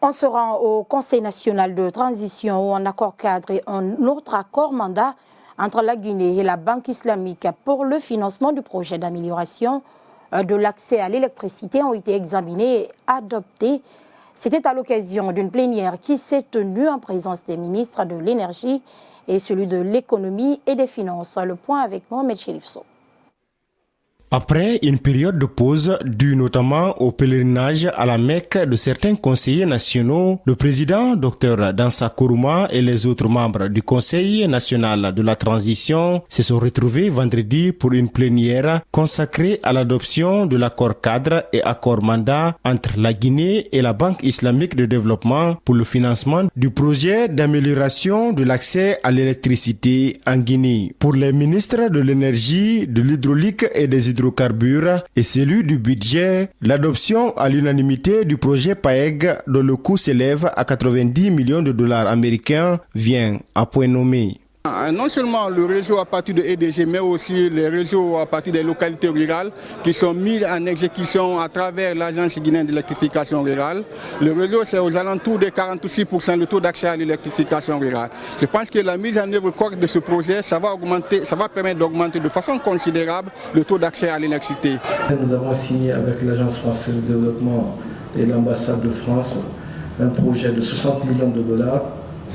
On se rend au Conseil national de transition où un accord cadre et un autre accord mandat entre la Guinée et la Banque islamique pour le financement du projet d'amélioration de l'accès à l'électricité ont été examinés et adoptés. C'était à l'occasion d'une plénière qui s'est tenue en présence des ministres de l'énergie et celui de l'économie et des finances. Le point avec Mohamed Chelifso. Après une période de pause due notamment au pèlerinage à la Mecque de certains conseillers nationaux, le président Dr Dansa Kourouma et les autres membres du Conseil national de la transition se sont retrouvés vendredi pour une plénière consacrée à l'adoption de l'accord cadre et accord mandat entre la Guinée et la Banque islamique de développement pour le financement du projet d'amélioration de l'accès à l'électricité en Guinée. Pour les ministres de l'énergie, de l'hydraulique et des hydrocarbures et celui du budget, l'adoption à l'unanimité du projet PAEG dont le coût s'élève à 90 millions de dollars américains vient à point nommé. Non seulement le réseau à partir de EDG, mais aussi les réseaux à partir des localités rurales qui sont mis en exécution à travers l'Agence guinéenne d'électrification rurale. Le réseau, c'est aux alentours de 46% de taux d'accès à l'électrification rurale. Je pense que la mise en œuvre correcte de ce projet, ça va permettre d'augmenter de façon considérable le taux d'accès à l'électricité. Nous avons signé avec l'Agence française de développement et l'ambassade de France un projet de 60 millions de dollars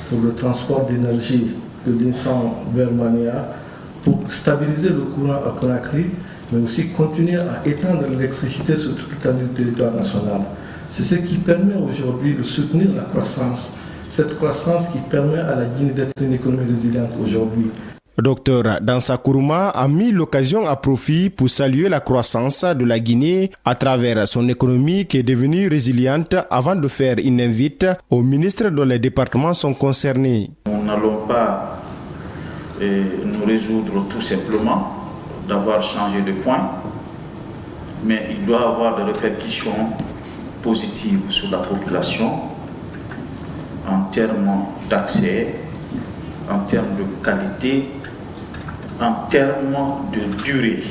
pour le transport d'énergie de l'Insan vers Mania pour stabiliser le courant à Conakry, mais aussi continuer à étendre l'électricité sur toute l'étendue du territoire national. C'est ce qui permet aujourd'hui de soutenir la croissance, cette croissance qui permet à la Guinée d'être une économie résiliente aujourd'hui. Dr Dansa Kourouma a mis l'occasion à profit pour saluer la croissance de la Guinée à travers son économie qui est devenue résiliente avant de faire une invite aux ministres dont les départements sont concernés. Nous n'allons pas nous résoudre tout simplement d'avoir changé de point, mais il doit y avoir des répercussions positives sur la population en termes d'accès, en termes de qualité, en termes de durée.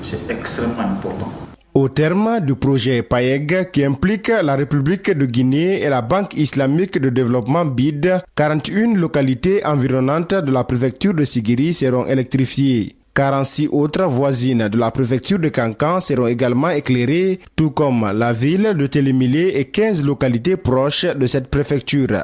C'est extrêmement important. Au terme du projet PAEG qui implique la République de Guinée et la Banque islamique de développement BID, 41 localités environnantes de la préfecture de Sigiri seront électrifiées. 46 autres voisines de la préfecture de Kankan seront également éclairées, tout comme la ville de Télémilé et 15 localités proches de cette préfecture.